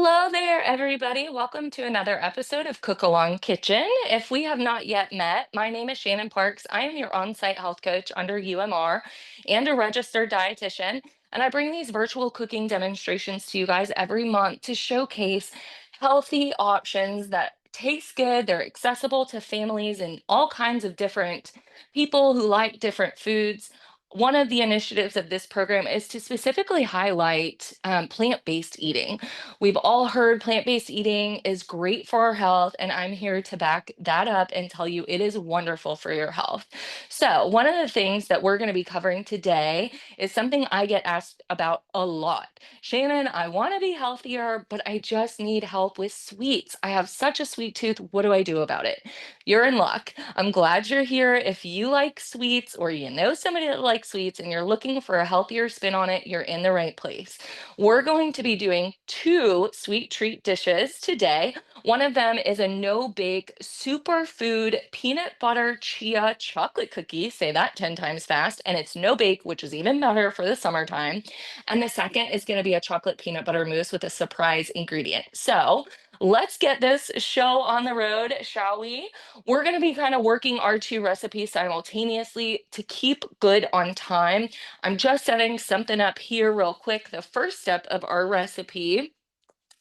Hello there, everybody. Welcome to another episode of Cook Along Kitchen. If we have not yet met, my name is Shannon Parks. I am your on-site health coach under UMR and a registered dietitian. And I bring these virtual cooking demonstrations to you guys every month to showcase healthy options that taste good. They're accessible to families and all kinds of different people who like different foods. One of the initiatives of this program is to specifically highlight plant-based eating. We've all heard plant-based eating is great for our health, and I'm here to back that up and tell you it is wonderful for your health. So, one of the things that we're going to be covering today is something I get asked about a lot. Shannon, I want to be healthier, but I just need help with sweets. I have such a sweet tooth. What do I do about it? You're in luck. I'm glad you're here. If you like sweets or you know somebody that likes sweets and you're looking for a healthier spin on it, you're in the right place. We're going to be doing two sweet treat dishes today. One of them is a no-bake superfood peanut butter chia chocolate cookie. Say that 10 times fast. And it's no bake, which is even better for the summertime. And the second is going to be a chocolate peanut butter mousse with a surprise ingredient. So let's get this show on the road, shall we? We're going to be kind of working our two recipes simultaneously to keep good on time. I'm just setting something up here real quick. The first step of our recipe,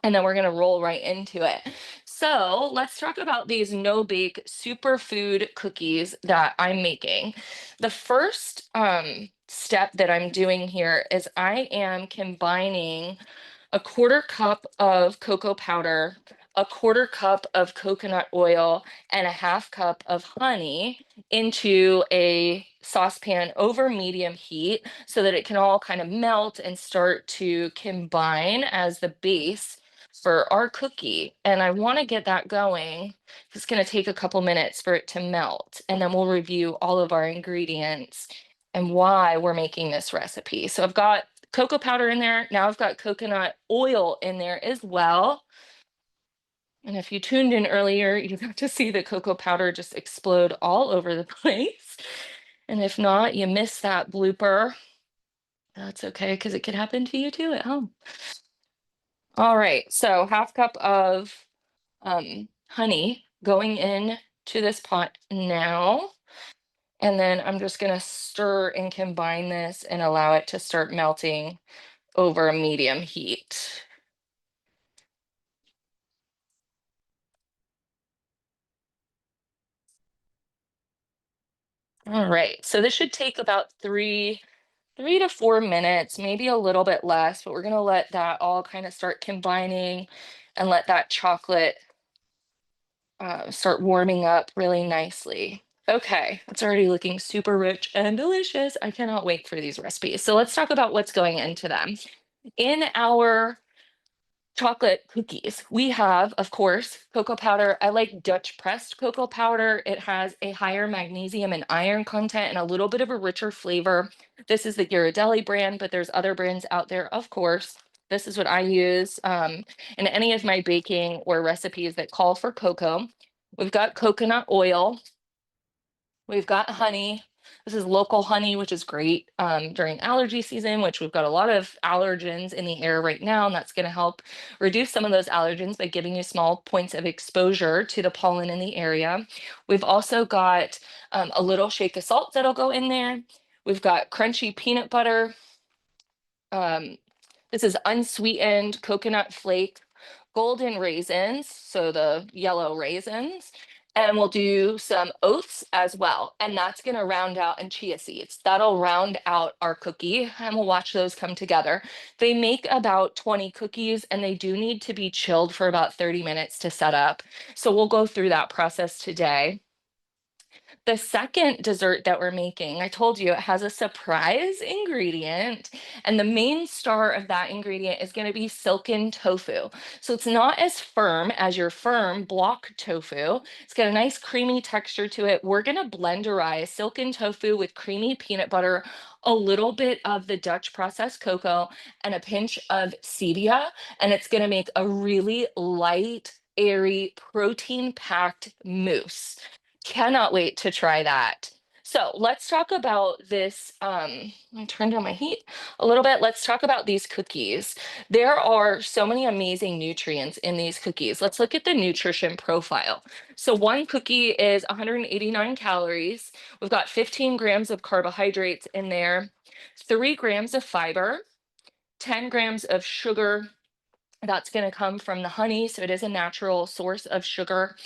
and then we're going to roll right into it. So let's talk about these no-bake superfood cookies that I'm making. The first step that I'm doing here is I am combining a quarter cup of cocoa powder, a quarter cup of coconut oil, and a half cup of honey into a saucepan over medium heat so that it can all kind of melt and start to combine as the base for our cookie. And I want to get that going. It's going to take a couple minutes for it to melt, and then we'll review all of our ingredients and why we're making this recipe. So I've got cocoa powder in there. Now I've got coconut oil in there as well. And if you tuned in earlier, you got to see the cocoa powder just explode all over the place. And if not, you missed that blooper. That's okay, because it could happen to you too at home. All right, so half cup of honey going in to this pot now. And then I'm just gonna stir and combine this and allow it to start melting over a medium heat. All right, so this should take about three to 4 minutes, maybe a little bit less, but we're gonna let that all kind of start combining and let that chocolate start warming up really nicely. Okay, it's already looking super rich and delicious. I cannot wait for these recipes. So let's talk about what's going into them. In our chocolate cookies, we have, of course, cocoa powder. I like Dutch pressed cocoa powder. It has a higher magnesium and iron content and a little bit of a richer flavor. This is the Ghirardelli brand, but there's other brands out there, of course. This is what I use in any of my baking or recipes that call for cocoa. We've got coconut oil. We've got honey. This is local honey, which is great during allergy season, which we've got a lot of allergens in the air right now, and that's going to help reduce some of those allergens by giving you small points of exposure to the pollen in the area. We've also got a little shake of salt that'll go in there. We've got crunchy peanut butter. Um, this is unsweetened coconut flake, golden raisins, so the yellow raisins, and we'll do some oats as well. And that's going to round out, and chia seeds. That'll round out our cookie, and we'll watch those come together. They make about 20 cookies, and they do need to be chilled for about 30 minutes to set up. So we'll go through that process today. The second dessert that we're making, I told you it has a surprise ingredient, and the main star of that ingredient is going to be silken tofu. So it's not as firm as your firm block tofu. It's got a nice creamy texture to it. We're going to blenderize silken tofu with creamy peanut butter, a little bit of the Dutch processed cocoa, and a pinch of stevia, and it's going to make a really light, airy, protein packed mousse. Cannot wait to try that. So let's talk about this. Let me turn down my heat a little bit. Let's talk about these cookies. There are so many amazing nutrients in these cookies. Let's look at the nutrition profile. So one cookie is 189 calories. We've got 15 grams of carbohydrates in there, 3 grams of fiber, 10 grams of sugar. That's going to come from the honey. So it is a natural source of sugar.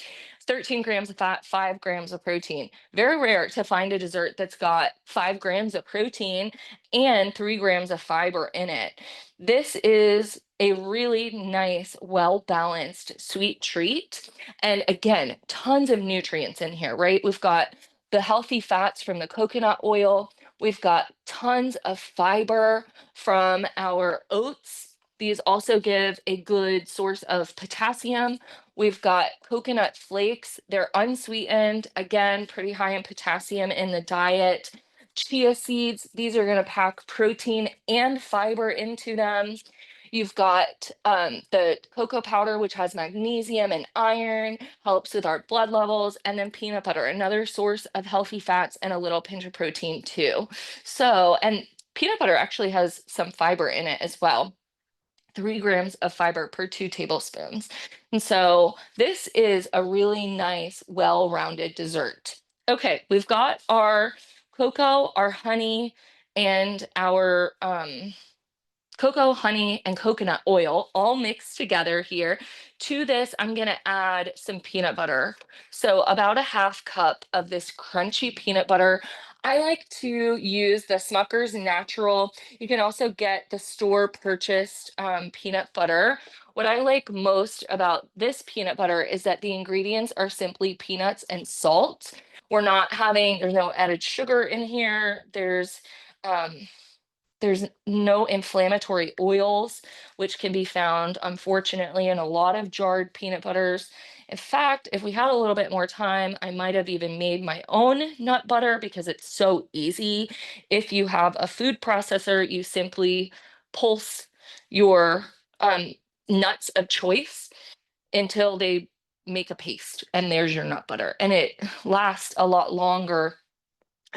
13 grams of fat, 5 grams of protein. Very rare to find a dessert that's got 5 grams of protein and 3 grams of fiber in it. This is a really nice, well balanced sweet treat. And again, tons of nutrients in here, right? We've got the healthy fats from the coconut oil. We've got tons of fiber from our oats. These also give a good source of potassium. We've got coconut flakes. They're unsweetened. Again, pretty high in potassium in the diet. Chia seeds, these are going to pack protein and fiber into them. You've got the cocoa powder, which has magnesium and iron, helps with our blood levels, and then peanut butter, another source of healthy fats and a little pinch of protein too. So, and peanut butter actually has some fiber in it as well. 3 grams of fiber per 2 tablespoons. And so this is a really nice, well-rounded dessert. Okay, we've got our cocoa, our honey, and our cocoa, honey, and coconut oil all mixed together here. To this, I'm going to add some peanut butter. So about a half cup of this crunchy peanut butter. I like to use the Smucker's Natural. You can also get the store purchased peanut butter. What I like most about this peanut butter is that the ingredients are simply peanuts and salt. There's no added sugar in here. Um, there's no inflammatory oils, which can be found, unfortunately, in a lot of jarred peanut butters. In fact, if we had a little bit more time, I might have even made my own nut butter because it's so easy. If you have a food processor, you simply pulse your um, nuts of choice until they make a paste, and there's your nut butter. And it lasts a lot longer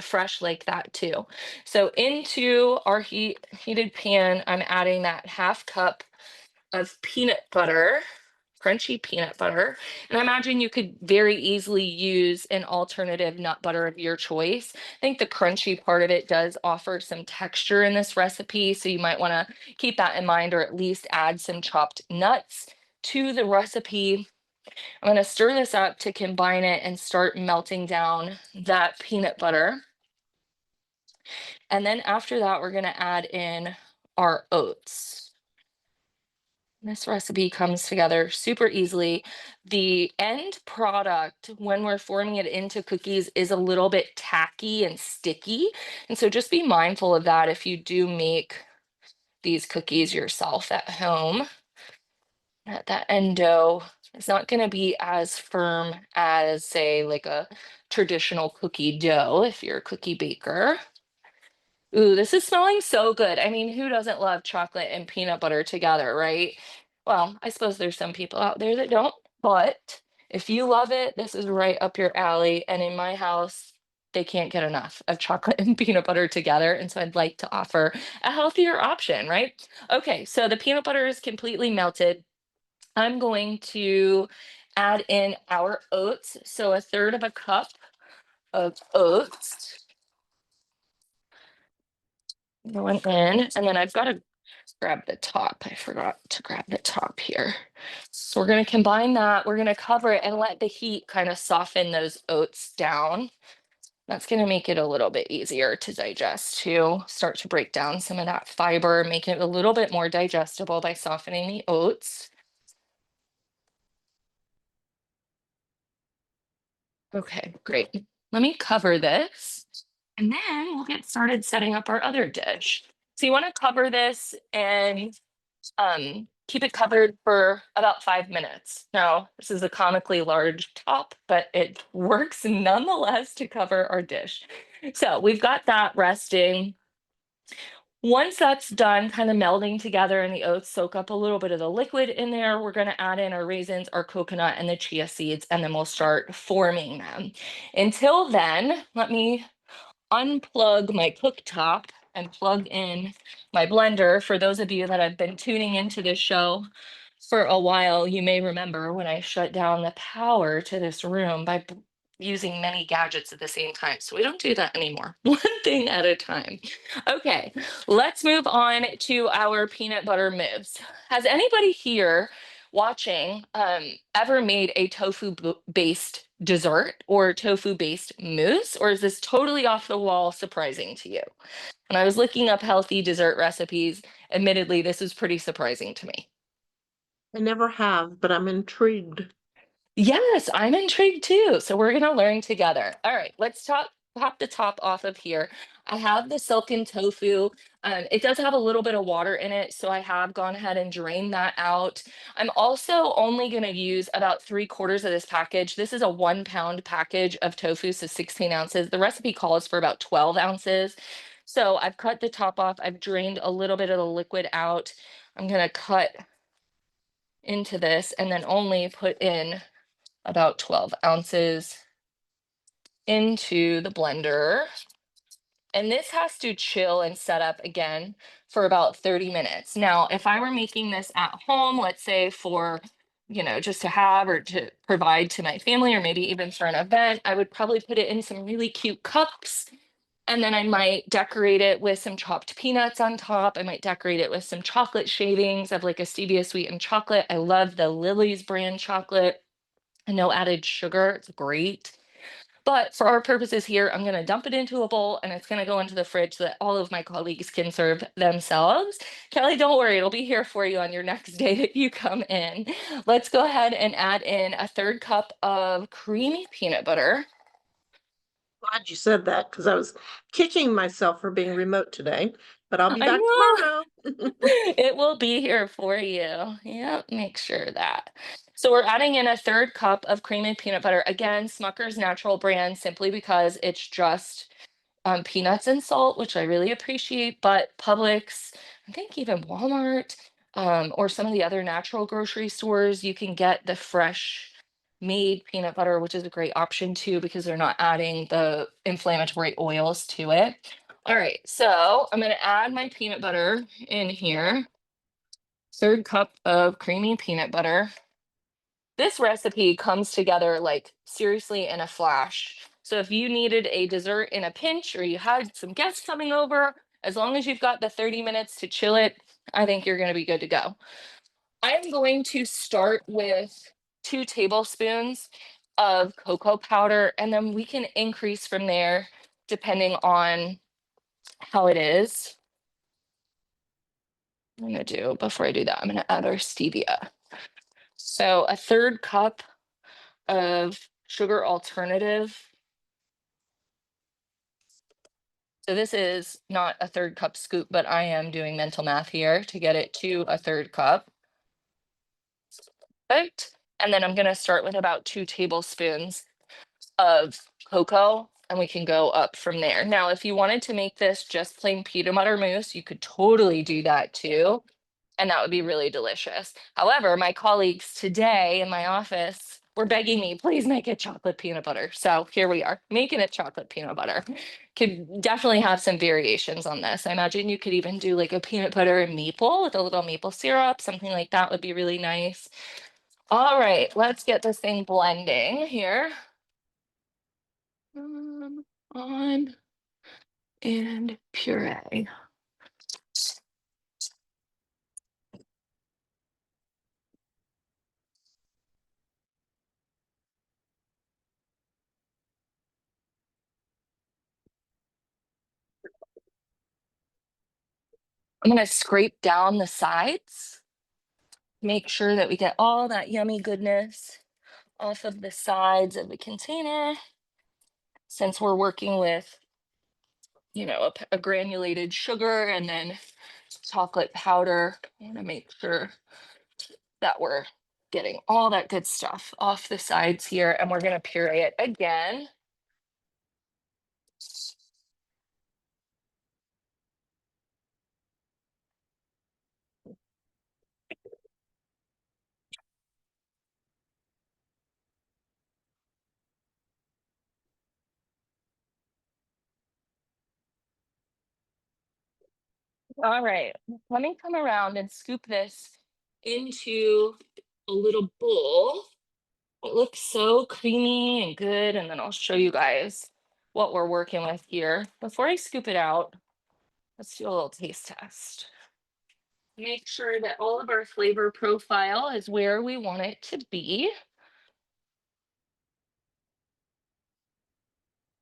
fresh like that too. So into our heated pan, I'm adding that half cup of peanut butter, crunchy peanut butter. And I imagine you could very easily use an alternative nut butter of your choice. I think the crunchy part of it does offer some texture in this recipe, so you might want to keep that in mind, or at least add some chopped nuts to the recipe. I'm going to stir this up to combine it and start melting down that peanut butter. And then after that, we're gonna add in our oats. This recipe comes together super easily. The end product, when we're forming it into cookies, is a little bit tacky and sticky. And so just be mindful of that if you do make these cookies yourself at home. That end dough is not gonna be as firm as, say, like a traditional cookie dough if you're a cookie baker. Ooh, this is smelling so good. I mean, who doesn't love chocolate and peanut butter together, right? Well, I suppose there's some people out there that don't, but if you love it, this is right up your alley. And in my house, they can't get enough of chocolate and peanut butter together. And so I'd like to offer a healthier option, right? Okay, so the peanut butter is completely melted. I'm going to add in our oats. So a third of a cup of oats going in, and then I've got to grab the top. I forgot to grab the top here. So we're going to combine that. We're going to cover it and let the heat kind of soften those oats down. That's going to make it a little bit easier to digest too. Start to break down some of that fiber, make it a little bit more digestible by softening the oats. Okay, great. Let me cover this, and then we'll get started setting up our other dish. So you want to cover this and keep it covered for about 5 minutes. Now, this is a comically large top, but it works nonetheless to cover our dish. So we've got that resting. Once that's done, kind of melding together and the oats soak up a little bit of the liquid in there, we're going to add in our raisins, our coconut, and the chia seeds, and then we'll start forming them. Until then, let me unplug my cooktop and plug in my blender. For those of you that have been tuning into this show for a while, you may remember when I shut down the power to this room by using many gadgets at the same time. So we don't do that anymore. One thing at a time. Okay, let's move on to our peanut butter mousse. Has anybody here watching ever made a tofu based dessert or tofu based mousse, or is this totally off the wall surprising to you? When I was looking up healthy dessert recipes, admittedly, this is pretty surprising to me. I never have, but I'm intrigued. Yes, I'm intrigued too. So we're gonna learn together. All right, let's pop the top off of here. I have the silken tofu. It does have a little bit of water in it, so I have gone ahead and drained that out. I'm also only gonna use about 3/4 of this package. This is a 1 pound package of tofu, so 16 ounces. The recipe calls for about 12 ounces. So I've cut the top off. I've drained a little bit of the liquid out. I'm gonna cut into this and then only put in about 12 ounces into the blender. And this has to chill and set up again for about 30 minutes. Now, if I were making this at home, let's say for, just to have or to provide to my family, or maybe even for an event, I would probably put it in some really cute cups. And then I might decorate it with some chopped peanuts on top. I might decorate it with some chocolate shavings of like a stevia sweetened chocolate. I love the Lily's brand chocolate and no added sugar. It's great. But for our purposes here, I'm going to dump it into a bowl and it's going to go into the fridge so that all of my colleagues can serve themselves. Kelly, don't worry, it'll be here for you on your next day that you come in. Let's go ahead and add in a 1/3 cup of creamy peanut butter. Glad you said that because I was kicking myself for being remote today, but I'll be I back know. tomorrow. It will be here for you. Yep, make sure that. So we're adding in a 1/3 cup of creamy peanut butter. Again, Smucker's natural brand, simply because it's just peanuts and salt, which I really appreciate. But Publix, I think even Walmart, or some of the other natural grocery stores, you can get the fresh made peanut butter, which is a great option too, because they're not adding the inflammatory oils to it. All right, so I'm going to add my peanut butter in here. 1/3 cup of creamy peanut butter. This recipe comes together like seriously in a flash. So if you needed a dessert in a pinch or you had some guests coming over, as long as you've got the 30 minutes to chill it, I think you're going to be good to go. I'm going to start with 2 tablespoons of cocoa powder, and then we can increase from there depending on how it is. I'm going to do, before I do that, I'm going to add our stevia. So a 1/3 cup of sugar alternative. So this is not a 1/3 cup scoop, but I am doing mental math here to get it to a 1/3 cup. Perfect. And then I'm going to start with about 2 tablespoons of cocoa, and we can go up from there. Now, if you wanted to make this just plain peanut butter mousse, you could totally do that too. And that would be really delicious. However, my colleagues today in my office were begging me, please make it chocolate peanut butter. So here we are, making it chocolate peanut butter. Could definitely have some variations on this. I imagine you could even do like a peanut butter and maple with a little maple syrup, something like that would be really nice. All right, let's get this thing blending here. On and puree. I'm going to scrape down the sides, make sure that we get all that yummy goodness off of the sides of the container. Since we're working with, a granulated sugar and then chocolate powder, I want to make sure that we're getting all that good stuff off the sides here, and we're going to puree it again. All right, let me come around and scoop this into a little bowl. It looks so creamy and good, and then I'll show you guys what we're working with here. Before I scoop it out, let's do a little taste test. Make sure that all of our flavor profile is where we want it to be.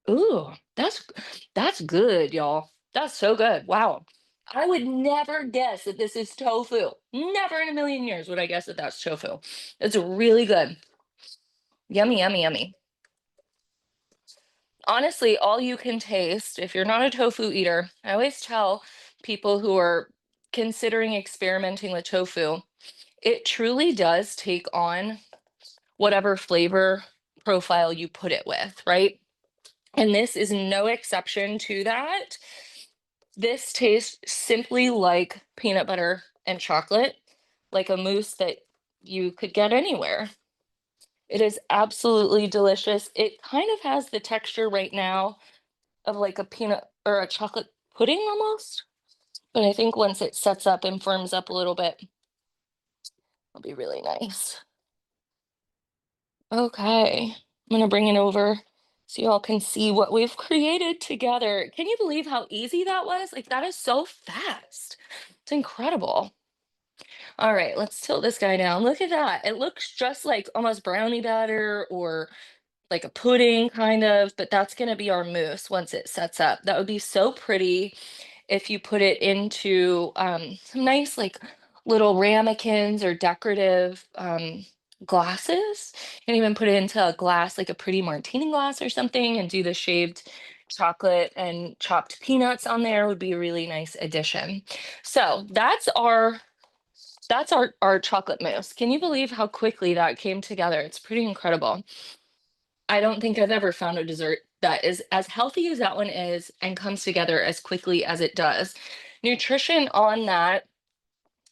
Ooh, that's good, y'all. That's so good. Wow. I would never guess that this is tofu. Never in a million years would I guess that that's tofu. It's really good. Yummy, yummy, yummy. Honestly, all you can taste, if you're not a tofu eater, I always tell people who are considering experimenting with tofu, it truly does take on whatever flavor profile you put it with, right? And this is no exception to that. This tastes simply like peanut butter and chocolate, like a mousse that you could get anywhere. It is absolutely delicious. It kind of has the texture right now of like a peanut or a chocolate pudding almost. But I think once it sets up and firms up a little bit, it'll be really nice. Okay, I'm gonna bring it over so y'all can see what we've created together. Can you believe how easy that was? Like that is so fast. It's incredible. All right, let's tilt this guy down. Look at that. It looks just like almost brownie batter or like a pudding kind of, but that's gonna be our mousse once it sets up. That would be so pretty if you put it into some nice like little ramekins or decorative glasses. And even put it into a glass, like a pretty martini glass or something, and do the shaved chocolate and chopped peanuts on there would be a really nice addition. So that's our chocolate mousse. Can you believe how quickly that came together? It's pretty incredible. I don't think I've ever found a dessert that is as healthy as that one is and comes together as quickly as it does. Nutrition on that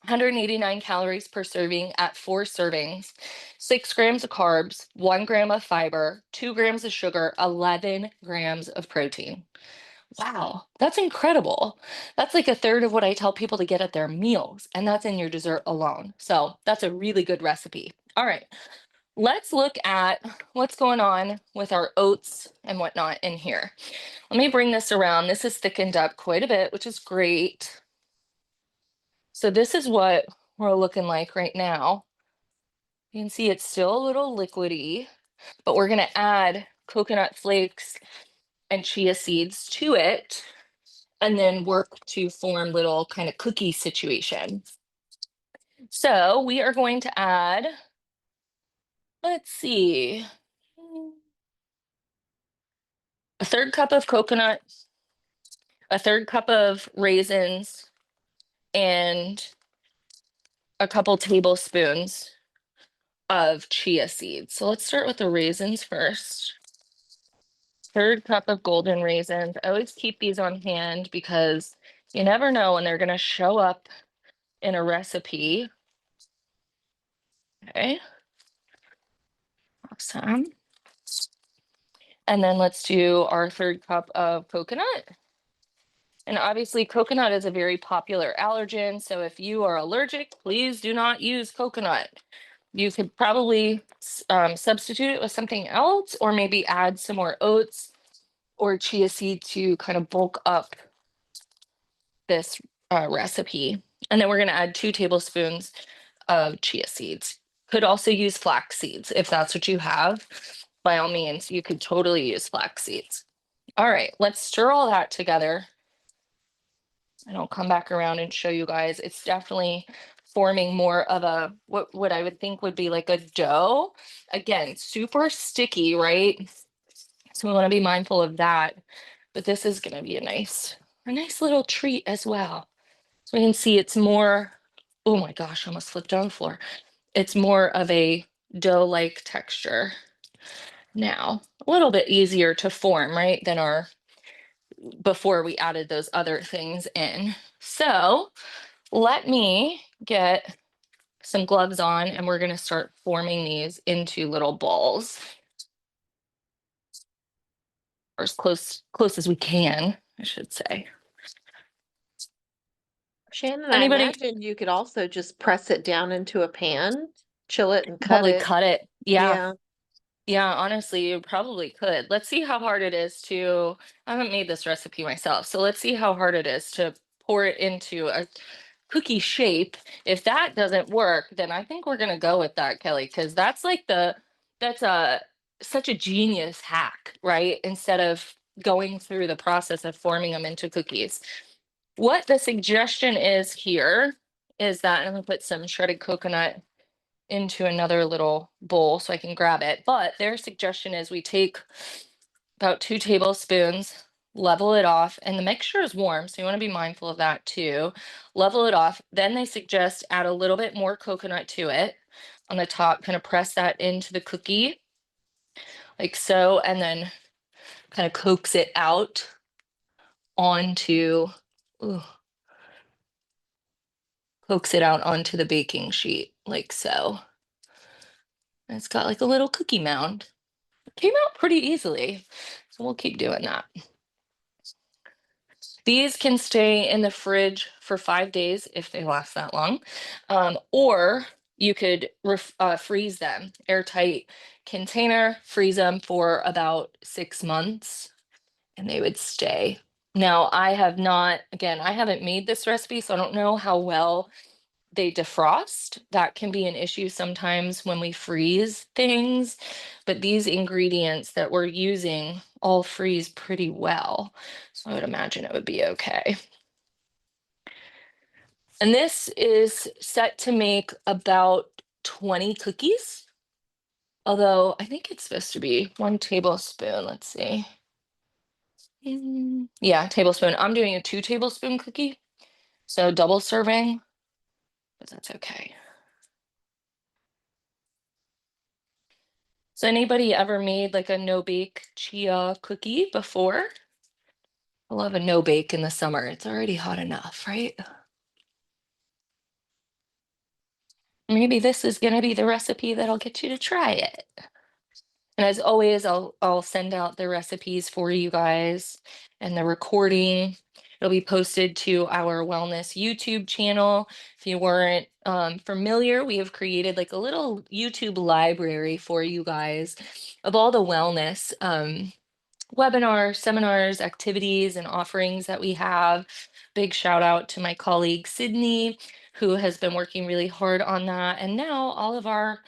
189 calories per serving at 4 servings, 6 grams of carbs, 1 gram of fiber, 2 grams of sugar, 11 grams of protein. Wow, that's incredible. That's like a third of what I tell people to get at their meals, and that's in your dessert alone. So that's a really good recipe. All right, let's look at what's going on with our oats and whatnot in here. Let me bring this around. This is thickened up quite a bit, which is great. So this is what we're looking like right now. You can see it's still a little liquidy, but we're gonna add coconut flakes and chia seeds to it and then work to form little kind of cookie situation. So we are going to add, let's see, a third cup of coconut, a third cup of raisins, and a couple tablespoons of chia seeds. So let's start with the raisins first. Third cup of golden raisins. I always keep these on hand because you never know when they're going to show up in a recipe. Okay, awesome. And then let's do our third cup of coconut. And obviously, coconut is a very popular allergen. So if you are allergic, please do not use coconut. You could probably substitute it with something else, or maybe add some more oats or chia seed to kind of bulk up this recipe. And then we're going to add 2 tablespoons of chia seeds. Could also use flax seeds if that's what you have. By all means, you could totally use flax seeds. All right, let's stir all that together. And I'll come back around and show you guys. It's definitely forming more of a what I would think would be like a dough. Again, super sticky, right? So we want to be mindful of that. But this is going to be a nice little treat as well. So we can see it's more, oh my gosh, I almost flipped on the floor. It's more of a dough-like texture now. A little bit easier to form, right, than our before we added those other things in. So let me get some gloves on and we're going to start forming these into little balls, or as close as we can, I should say. Shannon, I Anybody imagine you could also just press it down into a pan, chill it and cut probably it. cut it. Yeah. Yeah. Yeah, honestly, you probably could. Let's see how hard it is to, I haven't made this recipe myself, so let's see how hard it is to pour it into a cookie shape. If that doesn't work, then I think we're gonna go with that, Kelly, because that's like that's a such a genius hack, right? Instead of going through the process of forming them into cookies. What the suggestion is here is that I'm gonna put some shredded coconut into another little bowl so I can grab it. But their suggestion is we take about 2 tablespoons, level it off, and the mixture is warm, so you want to be mindful of that too. Level it off. Then they suggest add a little bit more coconut to it on the top, kind of press that into the cookie like so, and then kind of coax it out onto, ooh, coax it out onto the baking sheet like so. And it's got like a little cookie mound. Came out pretty easily. So we'll keep doing that. These can stay in the fridge for 5 days if they last that long. Or you could freeze them, airtight container, freeze them for about 6 months and they would stay. Now, I have not, again, I haven't made this recipe, so I don't know how well they defrost. That can be an issue sometimes when we freeze things, but these ingredients that we're using all freeze pretty well. So I would imagine it would be okay. And this is set to make about 20 cookies. Although I think it's supposed to be 1 tablespoon. Let's see. Yeah, tablespoon. I'm doing a 2 tablespoon cookie. So double serving, but that's okay. So anybody ever made like a no bake chia cookie before? I love a no bake in the summer. It's already hot enough, right? Maybe this is gonna be the recipe that'll get you to try it. And as always, I'll send out the recipes for you guys and the recording. It'll be posted to our wellness YouTube channel. If you weren't familiar, we have created like a little YouTube library for you guys of all the wellness webinars, seminars, activities, and offerings that we have. Big shout out to my colleague Sydney, who has been working really hard on that. And now all of our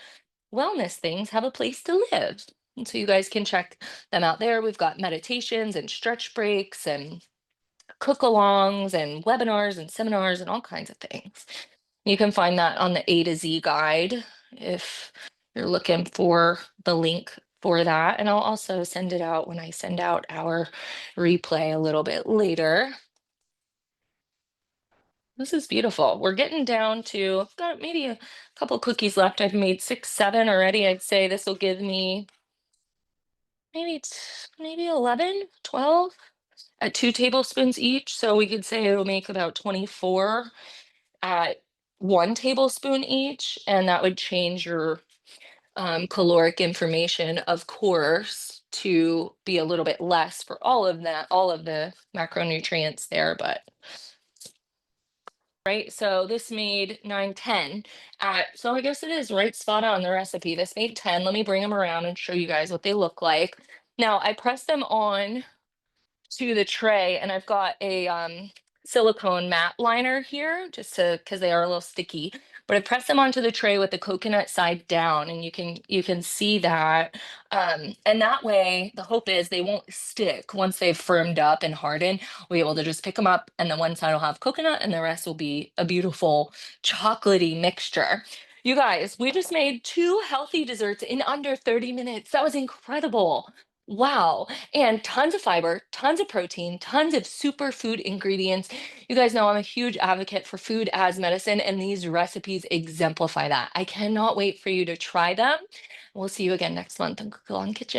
wellness things have a place to live. And so you guys can check them out there. We've got meditations and stretch breaks and cook alongs and webinars and seminars and all kinds of things. You can find that on the A to Z guide if you're looking for the link for that. And I'll also send it out when I send out our replay a little bit later. This is beautiful. We're getting down to, I've got maybe a couple cookies left. I've made 6, 7 already. I'd say this will give me maybe 11, 12 at 2 tablespoons each. So we could say it'll make about 24 at 1 tablespoon each. And that would change your caloric information, of course, to be a little bit less for all of that, all of the macronutrients there, but right? So this made 9, 10 at, so I guess it is right spot on the recipe. This made 10. Let me bring them around and show you guys what they look like. Now I press them on to the tray and I've got a silicone mat liner here just to because they are a little sticky, but I press them onto the tray with the coconut side down and you can see that and that way the hope is they won't stick once they've firmed up and hardened. We'll be able to just pick them up and the one side will have coconut and the rest will be a beautiful chocolatey mixture. You guys, we just made 2 healthy desserts in under 30 minutes. That was incredible. Wow. And tons of fiber, tons of protein, tons of superfood ingredients. You guys know I'm a huge advocate for food as medicine, and these recipes exemplify that. I cannot wait for you to try them. We'll see you again next month on Cook Along Kitchen.